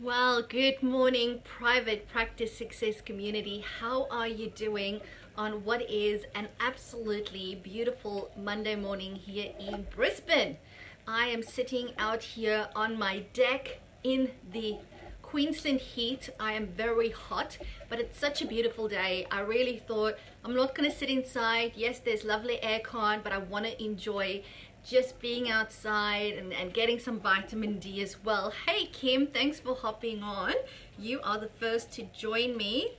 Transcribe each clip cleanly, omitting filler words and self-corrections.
Well, good morning, private practice success community. How are you doing on what is an absolutely beautiful Monday morning here in Brisbane? I am sitting out here on my deck in the Queensland heat. I am very hot, but it's such a beautiful day. I really thought I'm not going to sit inside. Yes, there's lovely aircon, but I want to enjoy just being outside and getting some vitamin D as well. Hey Kim, thanks for hopping on. You are the first to join me.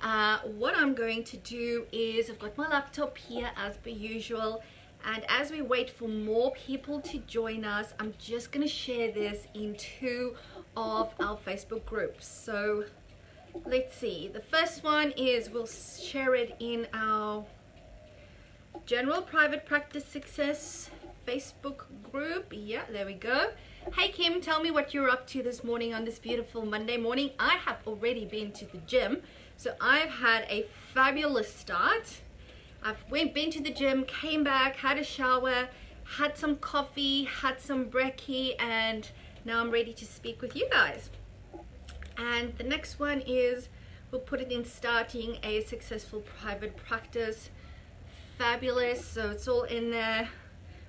What I'm going to do is I've got my laptop here as per usual, and as we wait for more people to join us, I'm just going to share this in two of our Facebook groups. So let's see, the first one is we'll share it in our general private practice success Facebook group. Yeah, there we go. Hey Kim, tell me what you're up to this morning on this beautiful Monday morning. I have already been to the gym, so I've had a fabulous start. Been to the gym, came back, had a shower, had some coffee, had some brekkie, and now I'm ready to speak with you guys. And the next one is we'll put it in starting a successful private practice. Fabulous. So it's all in there,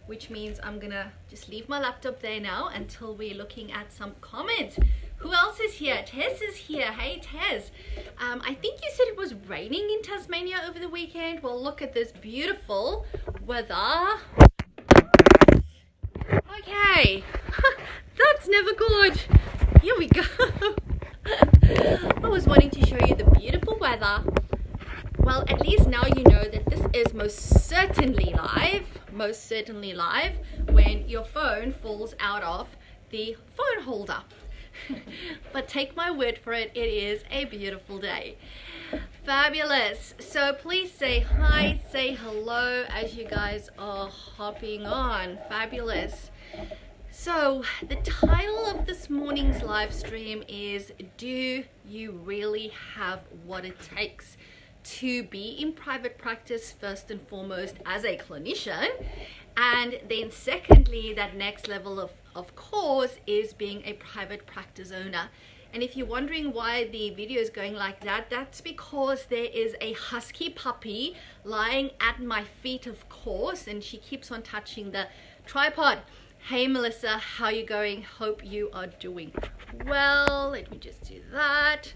which means I'm gonna just leave my laptop there now until we're looking at some comments. Who else is here? Tess is here. Hey Tess. I think you said it was raining in Tasmania over the weekend. Well, look at this beautiful weather. Okay, that's never good. Here we go. I was wanting to show you the beautiful weather. Well, at least now you know that this is most certainly live when your phone falls out of the phone holder. But take my word for it, it is a beautiful day. Fabulous. So please say hi, say hello as you guys are hopping on. Fabulous. So the title of this morning's live stream is, do you really have what it takes to be in private practice first and foremost as a clinician? And then secondly, that next level of course is being a private practice owner. And if you're wondering why the video is going like that, that's because there is a husky puppy lying at my feet, of course, and she keeps on touching the tripod. Hey Melissa, how you going? Hope you are doing well. Let me just do that.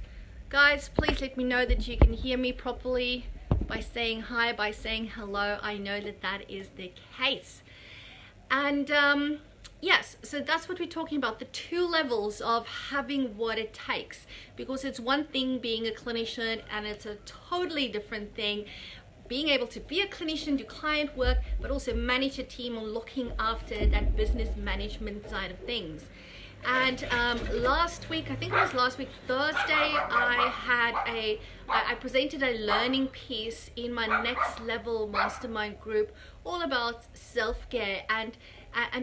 Guys, please let me know that you can hear me properly by saying hi, by saying hello. I know that that is the case. And yes, so that's what we're talking about, the two levels of having what it takes. Because it's one thing being a clinician, and it's a totally different thing being able to be a clinician, do client work, but also manage a team on looking after that business management side of things. And last week, I think it was last week, Thursday, I presented a learning piece in my next level mastermind group all about self-care and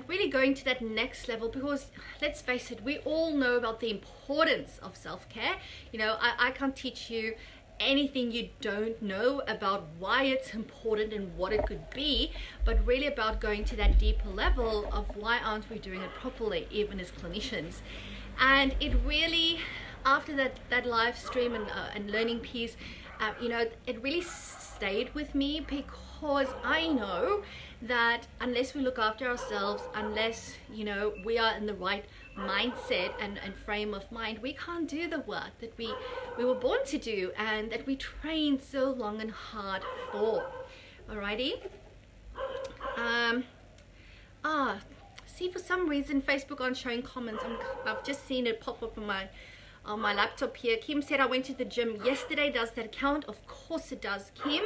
really going to that next level, because let's face it, we all know about the importance of self-care. You know, I can't teach you anything you don't know about why it's important and what it could be, but really about going to that deeper level of why aren't we doing it properly, even as clinicians. And it really, after that live stream and learning piece, you know, it really stayed with me, because I know that unless we look after ourselves, unless, you know, we are in the right mindset and frame of mind, we can't do the work that we were born to do and that we trained so long and hard for. Alrighty. See, for some reason Facebook aren't showing comments. I've just seen it pop up on my laptop here. Kim said I went to the gym yesterday. Does that count? Of course it does, Kim.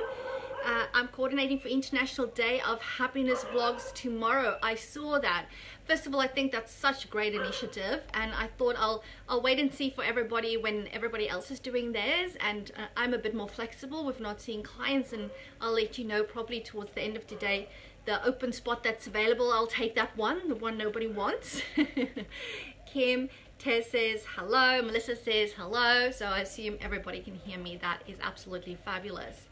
I'm coordinating for International Day of Happiness vlogs tomorrow. I saw that. First of all, I think that's such a great initiative, and I thought I'll wait and see for everybody when everybody else is doing theirs, and I'm a bit more flexible with not seeing clients, and I'll let you know probably towards the end of today the open spot that's available. I'll take that one, the one nobody wants. Kim, Tess says hello, Melissa says hello, so I assume everybody can hear me. That is absolutely fabulous.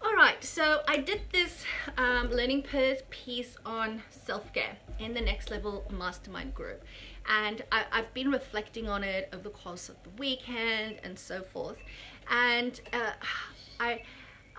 Alright, so I did this learning piece on self-care in the Next Level Mastermind group. and I've been reflecting on it over the course of the weekend and so forth. And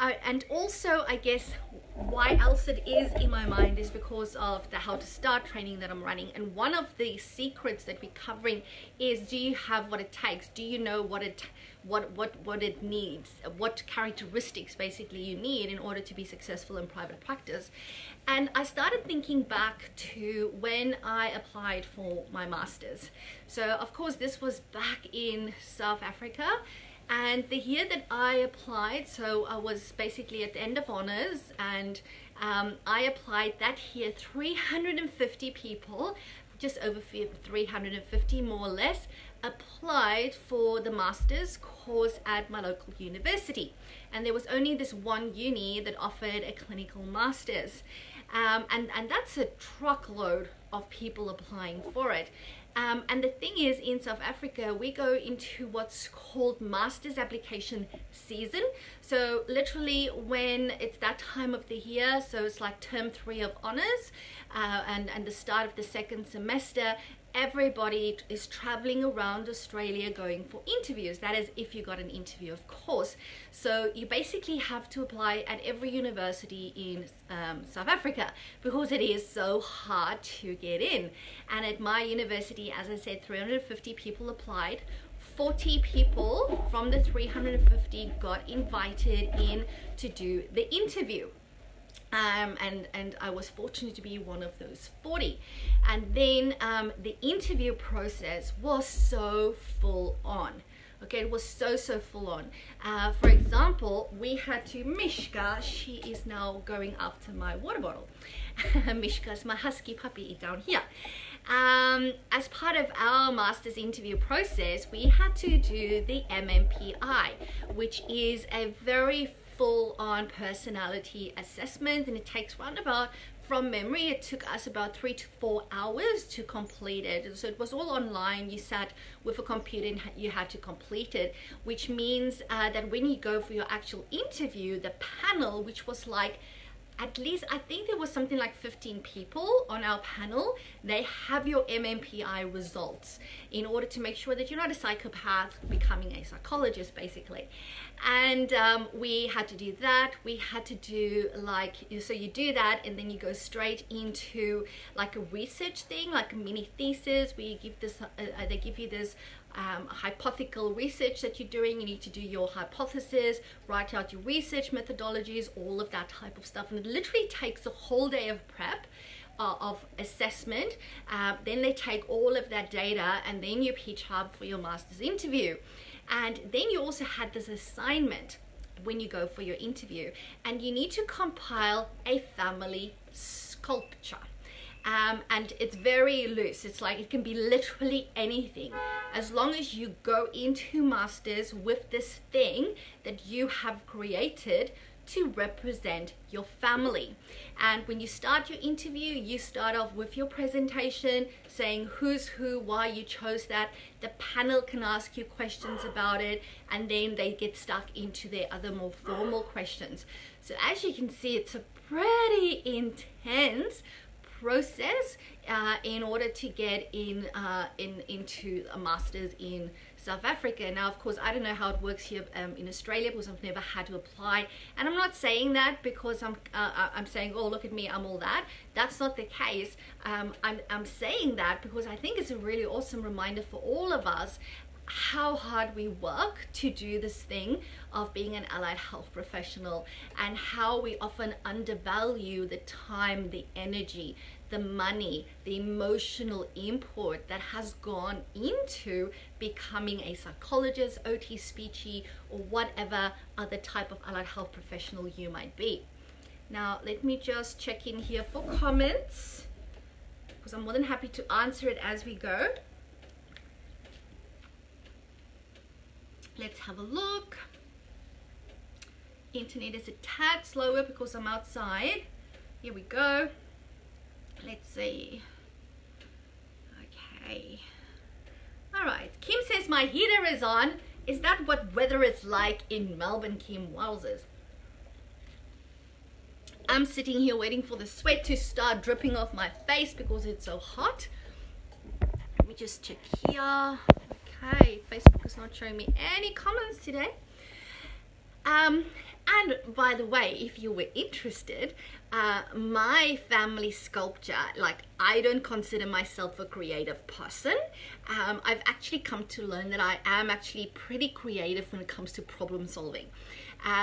and also, I guess, why else it is in my mind is because of the How to Start training that I'm running. And one of the secrets that we're covering is, do you have what it takes? Do you know what it needs? What characteristics basically you need in order to be successful in private practice? And I started thinking back to when I applied for my master's. So of course this was back in South Africa. And the year that I applied, so I was basically at the end of honors, and I applied that year. 350 people, just over 350 more or less, applied for the master's course at my local university. And there was only this one uni that offered a clinical master's. And that's a truckload of people applying for it. And the thing is, in South Africa, we go into what's called master's application season. So literally when it's that time of the year, so it's like term 3 of honors and the start of the second semester, everybody is traveling around Australia going for interviews. That is, if you got an interview, of course. So you basically have to apply at every university in South Africa, because it is so hard to get in. And at my university, as I said, 350 people applied. 40 people from the 350 got invited in to do the interview. And I was fortunate to be one of those 40. And then the interview process was so full on. Okay, it was so full on. For example, we had to, Mishka, she is now going after my water bottle. Mishka's my husky puppy down here. As part of our master's interview process, we had to do the MMPI, which is a very full-on personality assessment, and it takes from memory, it took us about 3 to 4 hours to complete it. So it was all online. You sat with a computer and you had to complete it, which means that when you go for your actual interview, the panel, which was like, at least I think there was something like 15 people on our panel, they have your MMPI results in order to make sure that you're not a psychopath becoming a psychologist, basically. And we had to do that. We had to do like, so you do that and then you go straight into like a research thing, like a mini thesis, where you give this, they give you this hypothetical research that you're doing. You need to do your hypothesis, write out your research methodologies, all of that type of stuff. And it literally takes a whole day of prep, of assessment. Then they take all of that data and then you pitch up for your master's interview. And then you also had this assignment when you go for your interview, and you need to compile a family sculpture. And it's very loose. It's like, it can be literally anything, as long as you go into masters with this thing that you have created to represent your family. And when you start your interview, you start off with your presentation, saying who's who, why you chose that. The panel can ask you questions about it, and then they get stuck into their other more formal questions. So as you can see, it's a pretty intense process in order to get into a master's in South Africa. Now, of course, I don't know how it works here in Australia, because I've never had to apply. And I'm not saying that because I'm saying, oh, look at me, I'm all that. That's not the case. I'm saying that because I think it's a really awesome reminder for all of us how hard we work to do this thing of being an allied health professional, and how we often undervalue the time, the energy, the money, the emotional input that has gone into becoming a psychologist, OT, speechy, or whatever other type of allied health professional you might be. Now, let me just check in here for comments, because I'm more than happy to answer it as we go. Let's have a look. Internet is a tad slower because I'm outside. Here we go. Let's see. Okay. All right. Kim says my heater is on. Is that what weather is like in Melbourne, Kim? Wowzers. I'm sitting here waiting for the sweat to start dripping off my face because it's so hot. Let me just check here. Okay, Facebook is not showing me any comments today. And by the way, if you were interested, my family sculpture, like, I don't consider myself a creative person. I've actually come to learn that I am actually pretty creative when it comes to problem solving.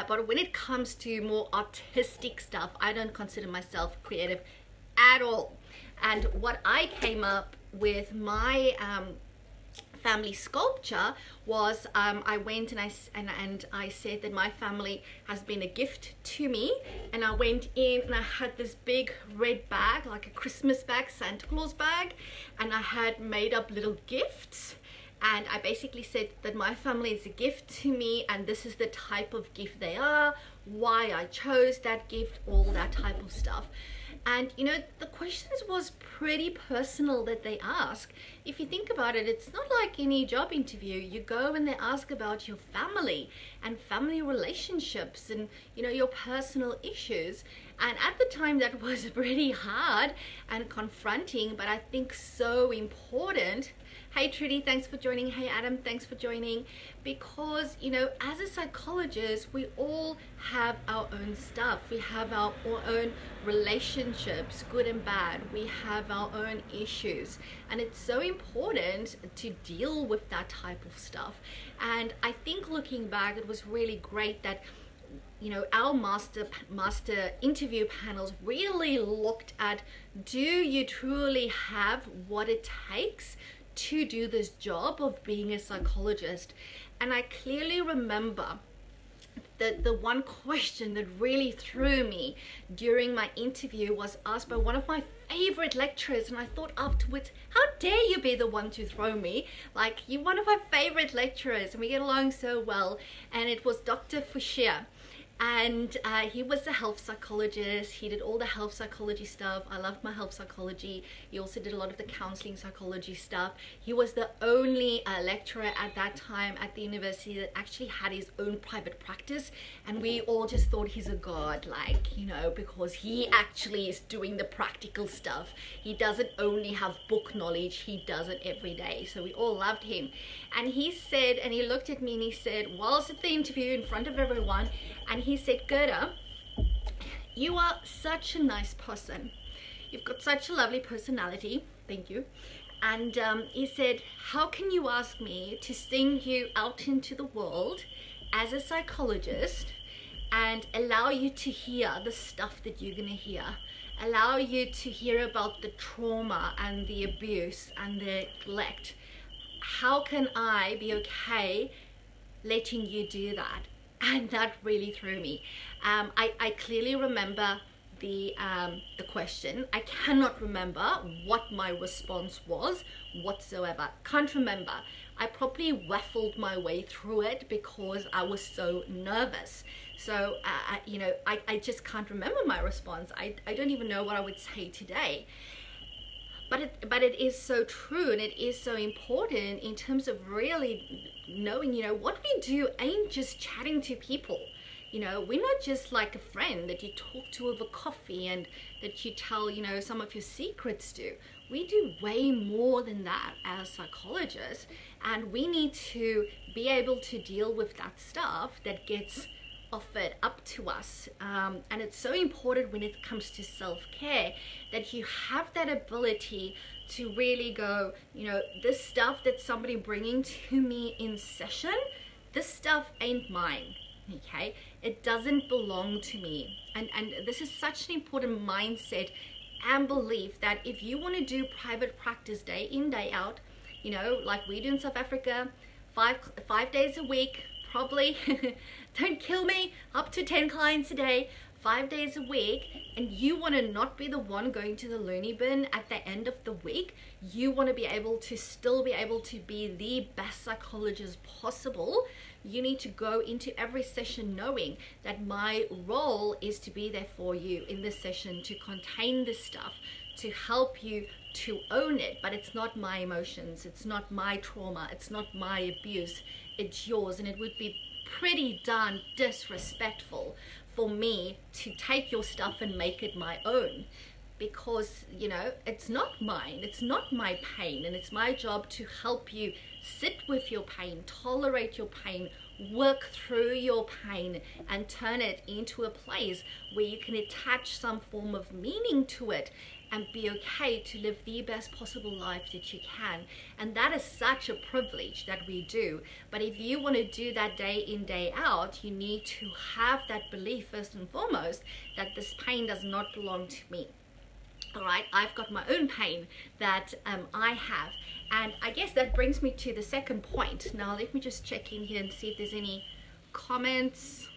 But when it comes to more artistic stuff, I don't consider myself creative at all. And what I came up with my family sculpture was I went and I said that my family has been a gift to me, and I went in and I had this big red bag, like a Christmas bag, Santa Claus bag, and I had made up little gifts, and I basically said that my family is a gift to me and this is the type of gift they are, why I chose that gift, all that type of stuff. And you know, the questions was pretty personal that they ask. If you think about it, it's not like any job interview. You go and they ask about your family and family relationships and, you know, your personal issues. And at the time that was pretty hard and confronting, but I think so important. Hey Trudy, thanks for joining. Hey Adam, thanks for joining. Because, you know, as a psychologist, we all have our own stuff. We have our own relationships, good and bad. We have our own issues. And it's so important to deal with that type of stuff. And I think looking back, it was really great that, you know, our master interview panels really looked at, do you truly have what it takes to do this job of being a psychologist? And I clearly remember that the one question that really threw me during my interview was asked by one of my favorite lecturers, and I thought afterwards, how dare you be the one to throw me? Like, you're one of my favorite lecturers and we get along so well. And it was Dr. Fouchier. And he was a health psychologist. He did all the health psychology stuff. I loved my health psychology. He also did a lot of the counseling psychology stuff. He was the only lecturer at that time at the university that actually had his own private practice. And we all just thought he's a god, like, you know, because he actually is doing the practical stuff. He doesn't only have book knowledge, he does it every day. So we all loved him. And he said, and he looked at me and he said, whilst at the interview in front of everyone, and he said, Gerda, you are such a nice person. You've got such a lovely personality. Thank you. And he said, how can you ask me to send you out into the world as a psychologist and allow you to hear the stuff that you're going to hear? Allow you to hear about the trauma and the abuse and the neglect. How can I be okay letting you do that? And that really threw me. I clearly remember the question. I cannot remember what my response was whatsoever. Can't remember. I probably waffled my way through it because I was so nervous. So, you know, I just can't remember my response. I don't even know what I would say today. But it is so true, and it is so important in terms of really knowing, you know, what we do ain't just chatting to people. You know, we're not just like a friend that you talk to over coffee and that you tell, you know, some of your secrets to. We do way more than that as psychologists, and we need to be able to deal with that stuff that gets offered up to us, and it's so important when it comes to self-care that you have that ability to really go, you know, this stuff that somebody bringing to me in session, this stuff ain't mine. Okay, it doesn't belong to me. And this is such an important mindset and belief that if you want to do private practice day in, day out, you know, like we do in South Africa, five days a week, probably, don't kill me, up to 10 clients a day, 5 days a week, and you want to not be the one going to the loony bin at the end of the week. You want to be able to still be able to be the best psychologist possible. You need to go into every session knowing that my role is to be there for you in this session, to contain this stuff, to help you to own it. But it's not my emotions, it's not my trauma, it's not my abuse, it's yours. And it would be pretty darn disrespectful for me to take your stuff and make it my own. because, you know, it's not mine, it's not my pain, and it's my job to help you sit with your pain, tolerate your pain, work through your pain, and turn it into a place where you can attach some form of meaning to it and be okay to live the best possible life that you can. And that is such a privilege that we do. But if you want to do that day in, day out, you need to have that belief first and foremost that this pain does not belong to me. All right, I've got my own pain that I have. And I guess that brings me to the second point. Now, let me just check in here and see if there's any comments.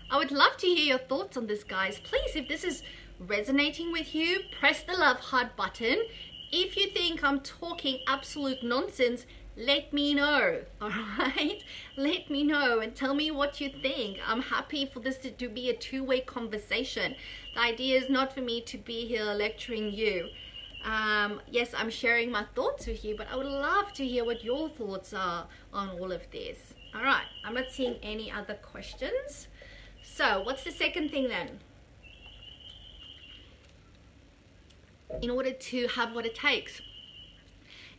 I would love to hear your thoughts on this, guys. Please, if this is resonating with you, press the love heart button. If you think I'm talking absolute nonsense, let me know. All right, let me know and tell me what you think. I'm happy for this to be a two-way conversation. The idea is not for me to be here lecturing you. Yes, I'm sharing my thoughts with you, but I would love to hear what your thoughts are on all of this. All right, I'm not seeing any other questions. So what's the second thing then? In order to have what it takes,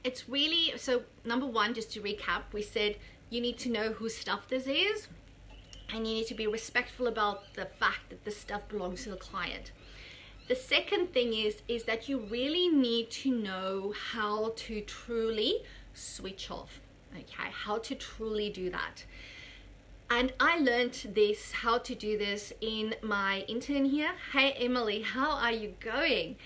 it's really, so number one, just to recap, we said you need to know whose stuff this is, and you need to be respectful about the fact that this stuff belongs to the client. The second thing is that you really need to know how to truly switch off, okay? How to truly do that. And I learned this, how to do this, in my intern here. Hey Emily, how are you going?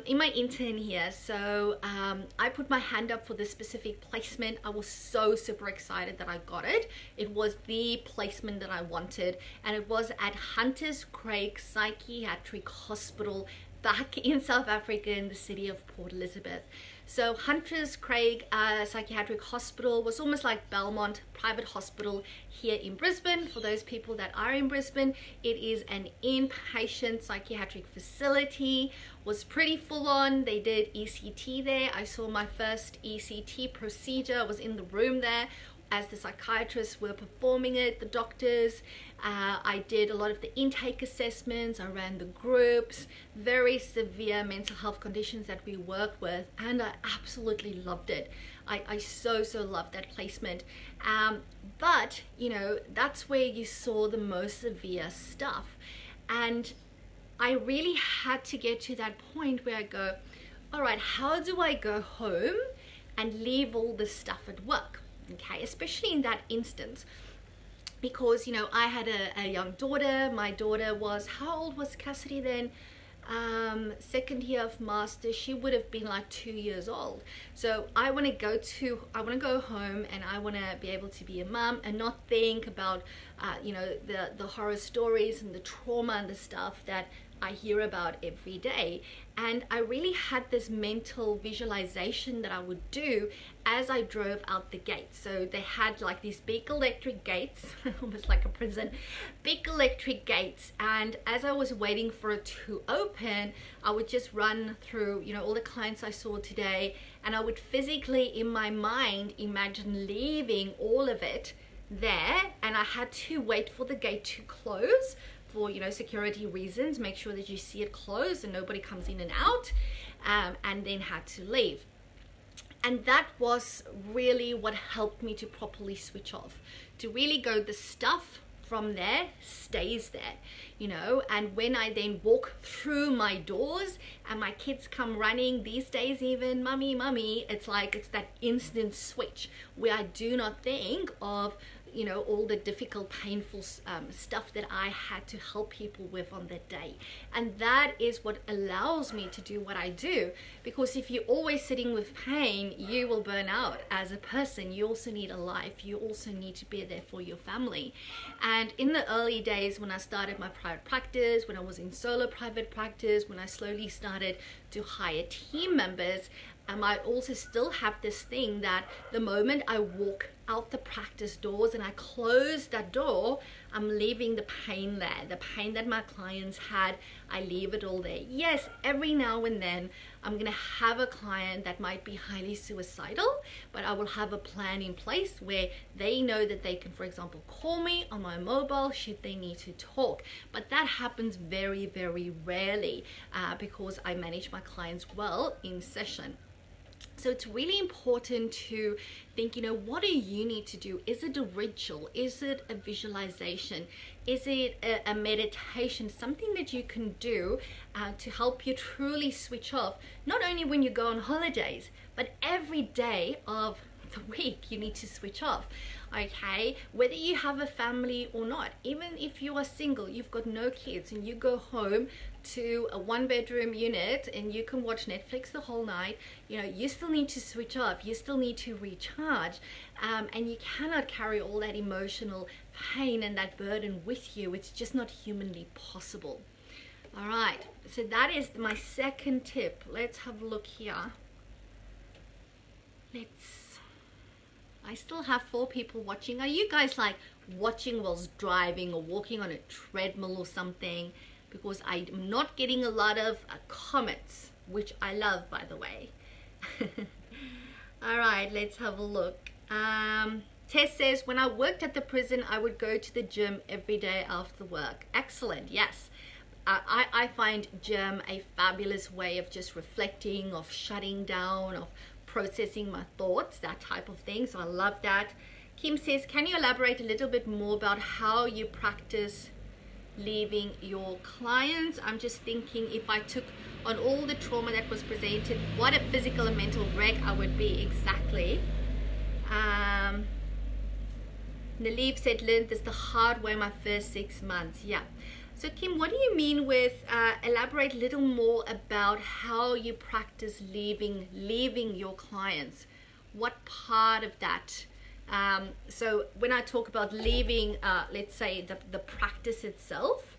In my intern here. So I put my hand up for this specific placement. I was so super excited that I got it. It was the placement that I wanted, and it was at Hunters Craig Psychiatric Hospital back in South Africa in the city of Port Elizabeth. So Hunters Craig Psychiatric Hospital was almost like Belmont Private Hospital here in Brisbane. For those people that are in Brisbane, it is an inpatient psychiatric facility. Was pretty full on. They did ECT there. I saw my first ECT procedure. I was in the room there as the psychiatrists were performing it, the doctors. I did a lot of the intake assessments. I ran the groups, very severe mental health conditions that we work with, and I absolutely loved it. I so loved that placement. But, you know, that's where you saw the most severe stuff. And I really had to get to that point where I go, all right, how do I go home and leave all this stuff at work? Okay, especially in that instance, because, you know, I had a young daughter. My daughter was, how old was Cassidy then? Second year of master. She would have been like 2 years old. So I want to go home, and I want to be able to be a mom and not think about you know, the horror stories and the trauma and the stuff that I hear about every day. And I really had this mental visualization that I would do as I drove out the gate. So they had like these big electric gates, almost like a prison, big electric gates. And as I was waiting for it to open, I would just run through, you know, all the clients I saw today, and I would physically in my mind imagine leaving all of it there, and I had to wait for the gate to close for, you know, security reasons, make sure that you see it closed and nobody comes in and out, and then had to leave. And that was really what helped me to properly switch off, to really go, the stuff from there stays there, you know. And when I then walk through my doors and my kids come running these days, even mommy, it's like it's that instant switch where I do not think of, you know, all the difficult, painful stuff that I had to help people with on that day. And that is what allows me to do what I do, because if you're always sitting with pain, you will burn out as a person. You also need a life. You also need to be there for your family. And in the early days when I started my private practice, when I was in solo private practice, when I slowly started to hire team members, I might also still have this thing that the moment I walk out the practice doors and I close that door, I'm leaving the pain there, the pain that my clients had. I leave it all there. Yes, every now and then I'm gonna have a client that might be highly suicidal, but I will have a plan in place where they know that they can, for example, call me on my mobile should they need to talk. But that happens very, very rarely because I manage my clients well in session. So it's really important to think, what do you need to do? Is it a ritual? Is it a visualization? Is it a meditation? Something that you can do to help you truly switch off, not only when you go on holidays, but every day of the week you need to switch off. Okay, whether you have a family or not, even if you are single, you've got no kids, and you go home to a 1-bedroom unit and you can watch Netflix the whole night, you still need to switch off. You still need to recharge, and you cannot carry all that emotional pain and that burden with you. It's just not humanly possible. All right, so that is my second tip. Let's have a look here. I still have 4 people watching. Are you guys like watching whilst driving or walking on a treadmill or something? Because I'm not getting a lot of comments, which I love, by the way. All right, let's have a look. Tess says, when I worked at the prison, I would go to the gym every day after work. Excellent, yes. I find gym a fabulous way of just reflecting, of shutting down, of processing my thoughts, that type of thing. So I love that. Kim says, can you elaborate a little bit more about how you practice leaving your clients? I'm just thinking, if I took on all the trauma that was presented, what a physical and mental wreck I would be. Exactly. Naleep said, learned this the hard way my first 6 months. Yeah. So Kim, what do you mean with elaborate a little more about how you practice leaving your clients? What part of that? So when I talk about leaving, let's say the practice itself,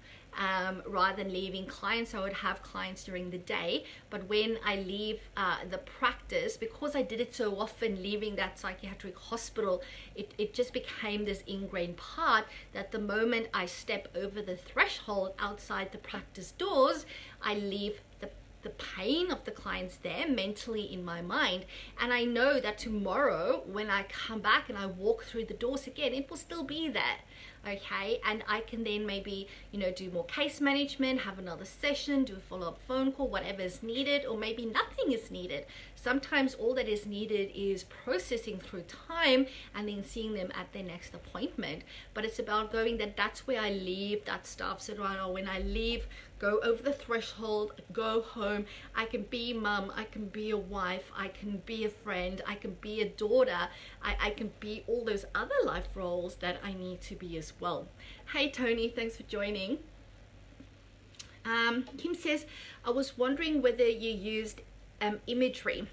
rather than leaving clients, I would have clients during the day. But when I leave the practice, because I did it so often, leaving that psychiatric hospital, it just became this ingrained part that the moment I step over the threshold outside the practice doors, I leave the pain of the clients there mentally in my mind, and I know that tomorrow when I come back and I walk through the doors again, it will still be there. Okay, and I can then maybe do more case management, have another session, do a follow-up phone call, whatever is needed, or maybe nothing is needed. Sometimes all that is needed is processing through time and then seeing them at their next appointment. But it's about going that's where I leave that stuff. So when I leave, go over the threshold, go home, I can be mum, I can be a wife, I can be a friend, I can be a daughter, I can be all those other life roles that I need to be as well. Hey Tony, thanks for joining. Kim says, I was wondering whether you used imagery.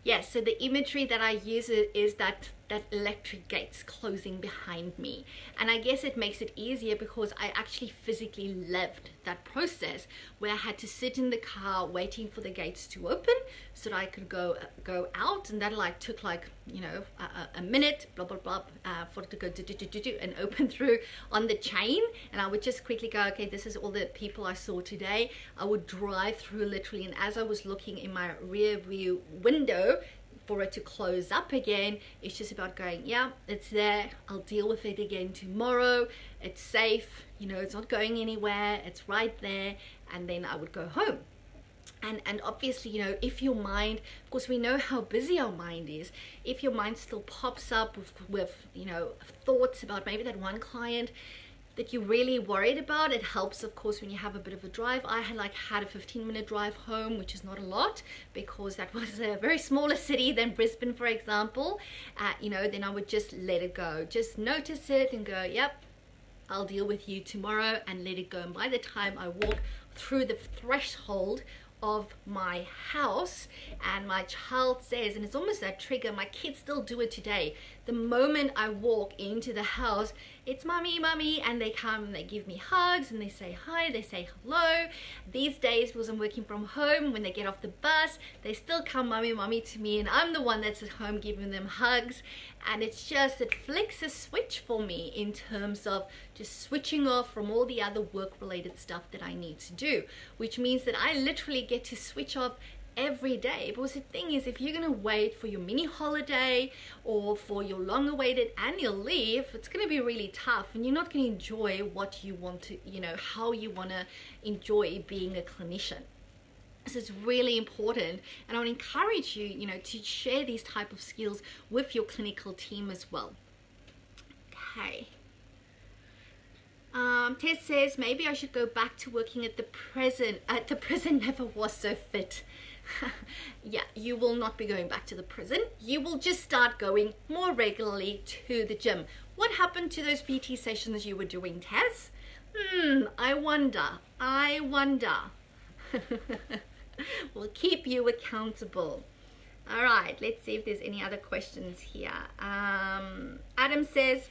Yes, so the imagery that I use is that electric gates closing behind me, and I guess it makes it easier because I actually physically lived that process where I had to sit in the car waiting for the gates to open so that I could go out, and that took a minute, blah blah blah, for it to go do and open through on the chain, and I would just quickly go, okay, this is all the people I saw today. I would drive through literally, and as I was looking in my rear view window for it to close up again, it's just about going, yeah, it's there, I'll deal with it again tomorrow, it's safe, it's not going anywhere, it's right there, and then I would go home. And obviously, if your mind, of course we know how busy our mind is, if your mind still pops up with thoughts about maybe that one client that you're really worried about, it helps, of course, when you have a bit of a drive. I had a 15-minute drive home, which is not a lot because that was a very smaller city than Brisbane, for example. Then I would just let it go, just notice it and go, yep, I'll deal with you tomorrow, and let it go. And by the time I walk through the threshold of my house and my child says, and it's almost that trigger, my kids still do it today, the moment I walk into the house, it's mommy, mommy, and they come and they give me hugs and they say hi, they say hello. These days, because I'm working from home, when they get off the bus, they still come mommy, mommy to me, and I'm the one that's at home giving them hugs. And it's just, it flicks a switch for me in terms of just switching off from all the other work-related stuff that I need to do, which means that I literally get to switch off every day. Because the thing is, if you're going to wait for your mini holiday or for your long-awaited annual leave, it's going to be really tough, and you're not going to enjoy what you want to, how you want to enjoy being a clinician. So it's really important, and I would encourage you, to share these type of skills with your clinical team as well. Okay. Tess says, maybe I should go back to working at the prison. The prison never was so fit. Yeah, you will not be going back to the prison. You will just start going more regularly to the gym. What happened to those PT sessions you were doing, Tess? I wonder. We'll keep you accountable. All right, let's see if there's any other questions here. Adam says,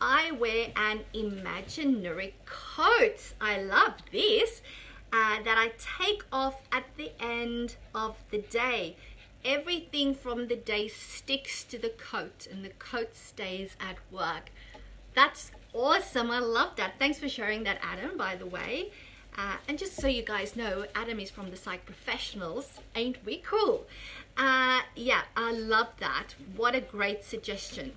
I wear an imaginary coat. I love this. That I take off at the end of the day. Everything from the day sticks to the coat, and the coat stays at work. That's awesome. I love that. Thanks for sharing that, Adam, by the way. And just so you guys know, Adam is from the Psych Professionals. Ain't we cool? Yeah, I love that. What a great suggestion.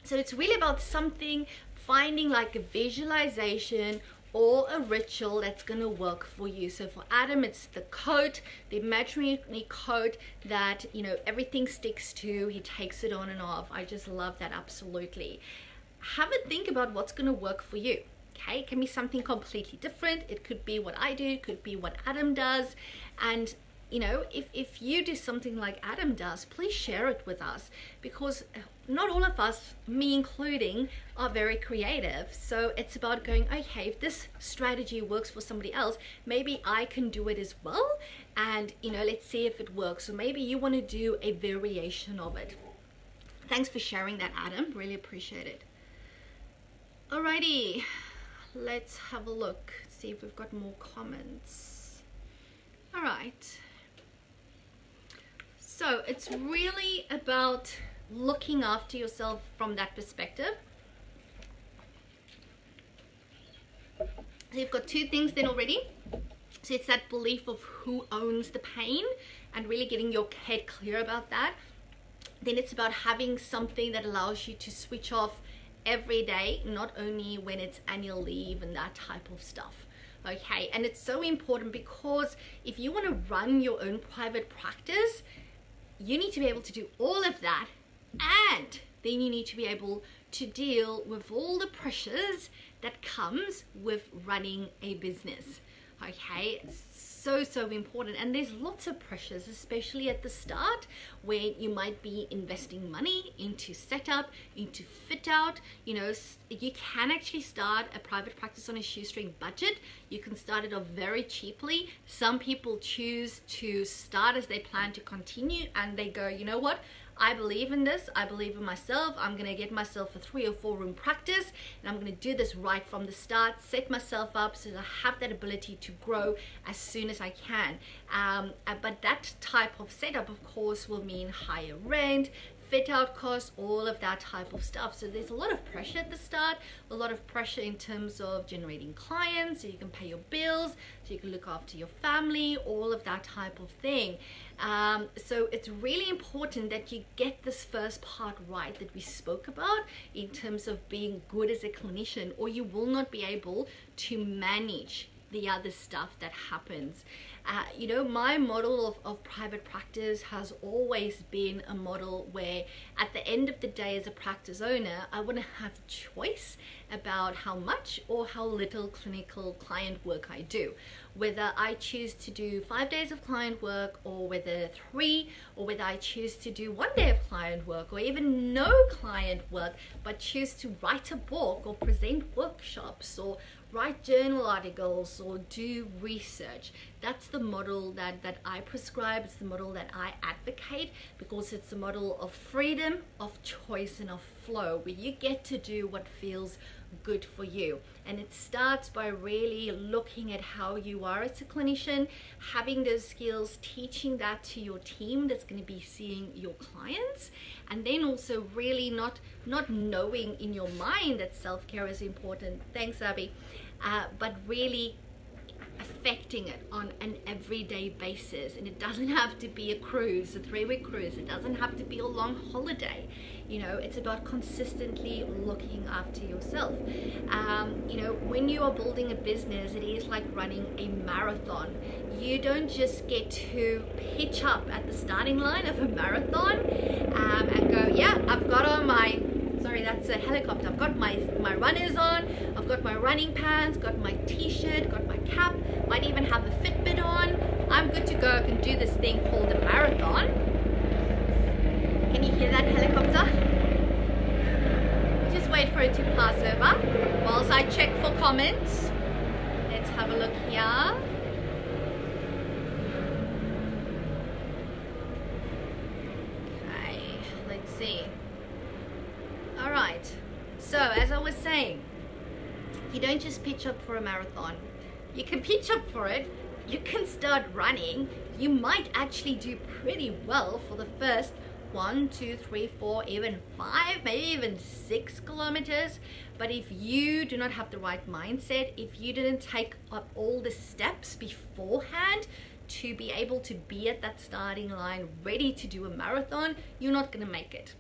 So it's really about finding like a visualization or a ritual that's going to work for you. So for Adam, it's the coat, the imaginary coat that, everything sticks to. He takes it on and off. I just love that, absolutely. Have a think about what's going to work for you. Okay, it can be something completely different. It could be what I do, it could be what Adam does. And if you do something like Adam does, please share it with us, because not all of us, me including, are very creative. So it's about going, okay, if this strategy works for somebody else, maybe I can do it as well. And, let's see if it works. So maybe you want to do a variation of it. Thanks for sharing that, Adam. Really appreciate it. Alrighty, let's have a look, see if we've got more comments. All right. So it's really about looking after yourself from that perspective. So you've got two things then already. So it's that belief of who owns the pain and really getting your head clear about that. Then it's about having something that allows you to switch off every day, not only when it's annual leave and that type of stuff. Okay, and it's so important, because if you want to run your own private practice, you need to be able to do all of that, and then you need to be able to deal with all the pressures that comes with running a business. Okay, it's so important, and there's lots of pressures, especially at the start, where you might be investing money into setup, into fit out. You can actually start a private practice on a shoestring budget. You can start it off very cheaply. Some people choose to start as they plan to continue, and they go, you know what, I believe in this, I believe in myself, I'm going to get myself a 3 or 4 room practice, and I'm going to do this right from the start, set myself up so that I have that ability to grow as soon as I can. But that type of setup, of course, will mean higher rent, fit out costs, all of that type of stuff. So there's a lot of pressure at the start, a lot of pressure in terms of generating clients so you can pay your bills, so you can look after your family, all of that type of thing. So it's really important that you get this first part right that we spoke about in terms of being good as a clinician, or you will not be able to manage the other stuff that happens. My model of private practice has always been a model where at the end of the day, as a practice owner, I want to have choice about how much or how little clinical client work I do. Whether I choose to do 5 days of client work, or whether 3, or whether I choose to do 1 day of client work, or even no client work, but choose to write a book or present workshops or write journal articles or do research. that's the model that I prescribe. It's the model that I advocate, because it's a model of freedom, of choice, and of flow, where you get to do what feels good for you. And it starts by really looking at how you are as a clinician, having those skills, teaching that to your team that's going to be seeing your clients, and then also really not knowing in your mind that self-care is important. Thanks, Abby. But really affecting it on an everyday basis. And it doesn't have to be a cruise, a 3-week cruise. It doesn't have to be a long holiday. You know, it's about consistently looking after yourself. You know, when you are building a business, it is like running a marathon. You don't just get to pitch up at the starting line of a marathon and go, yeah, I've got on my, sorry, that's a helicopter. I've got my runners on, I've got my running pants, got my t-shirt, got my cap, might even have a Fitbit on. I'm good to go. I can do this thing called a marathon. Can you hear that helicopter? Just wait for it to pass over whilst I check for comments. Let's have a look here. Okay, let's see. All right, so as I was saying, you don't just pitch up for a marathon. You can pitch up for it, you can start running, you might actually do pretty well for the first 1, 2, 3, 4, even 5, maybe even 6 kilometers. But if you do not have the right mindset, if you didn't take up all the steps beforehand to be able to be at that starting line ready to do a marathon, you're not going to make it.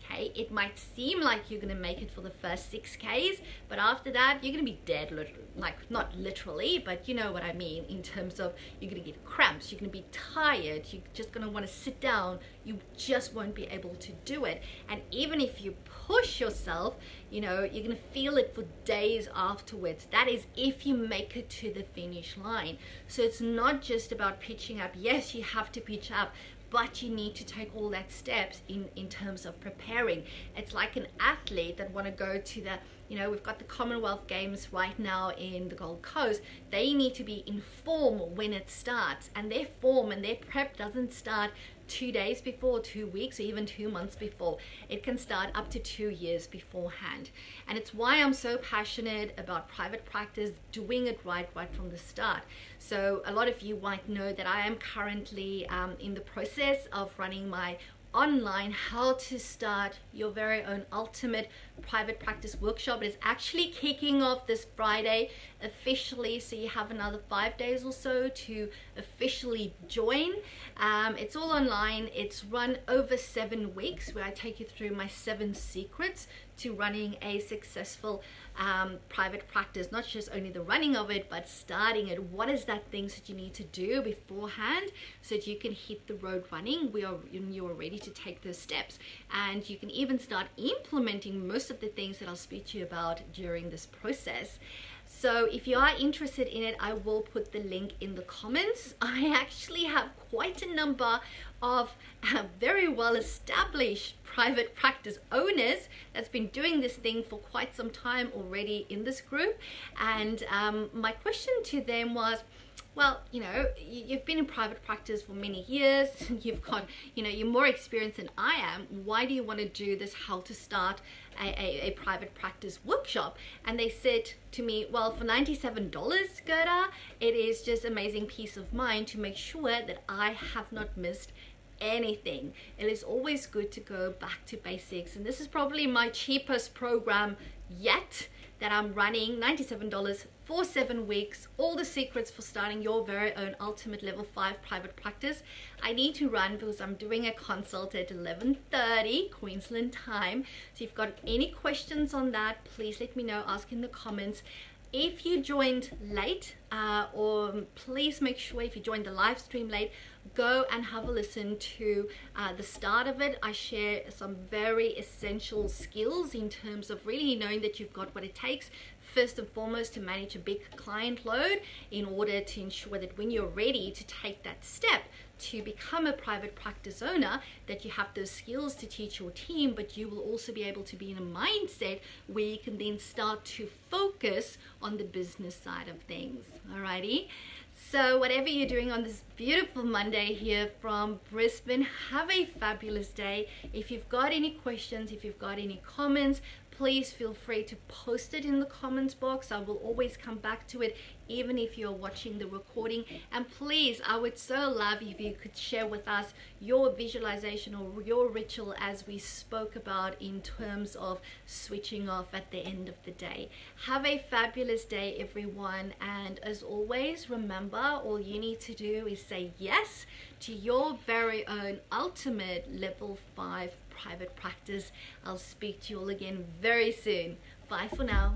Okay, it might seem like you're going to make it for the first 6Ks, but after that you're going to be dead, like not literally, but you know what I mean, in terms of you're going to get cramps, you're going to be tired, you're just going to want to sit down, you just won't be able to do it. And even if you push yourself, you know, you're going to feel it for days afterwards. That is if you make it to the finish line. So it's not just about pitching up. Yes, you have to pitch up, but you need to take all that steps in terms of preparing. It's like an athlete that want to go to the, you know, we've got the Commonwealth Games right now in the Gold Coast. They need to be in form when it starts, and their form and their prep doesn't start 2 days before, 2 weeks, or even 2 months before. It can start up to 2 years beforehand. And it's why I'm so passionate about private practice, doing it right from the start. So a lot of you might know that I am currently in the process of running my online How to Start Your Very Own Ultimate Private Practice Workshop. It is actually kicking off this Friday officially, so you have another 5 days or so to officially join. It's all online. It's run over 7 weeks, where I take you through my 7 secrets to running a successful private practice. Not just only the running of it, but starting it. What is that things that you need to do beforehand so that you can hit the road running when you're ready to take those steps. And you can even start implementing most of the things that I'll speak to you about during this process. So if you are interested in it, I will put the link in the comments. I actually have quite a number of very well established private practice owners that's been doing this thing for quite some time already in this group. And my question to them was, well, you know, you've been in private practice for many years, you've got, you know, you're more experienced than I am. Why do you want to do this How to Start a Private Practice workshop? And they said to me, well, for $97, Gerda, it is just amazing peace of mind to make sure that I have not missed anything. It is always good to go back to basics. And this is probably my cheapest program yet that I'm running, $97 for 7 weeks, all the secrets for starting your very own ultimate level 5 private practice. I need to run because I'm doing a consult at 11:30 Queensland time. So if you've got any questions on that, please let me know, ask in the comments. If you joined late, or please make sure if you joined the live stream late, go and have a listen to the start of it. I share some very essential skills in terms of really knowing that you've got what it takes, first and foremost, to manage a big client load in order to ensure that when you're ready to take that step to become a private practice owner, that you have those skills to teach your team, but you will also be able to be in a mindset where you can then start to focus on the business side of things. Alrighty, So whatever you're doing on this beautiful Monday here from Brisbane, have a fabulous day. If you've got any questions, if you've got any comments, please feel free to post it in the comments box. I will always come back to it, even if you're watching the recording. And please, I would so love if you could share with us your visualization or your ritual as we spoke about in terms of switching off at the end of the day. Have a fabulous day, everyone. And as always, remember, all you need to do is say yes to your very own ultimate level 5 private practice. I'll speak to you all again very soon. Bye for now.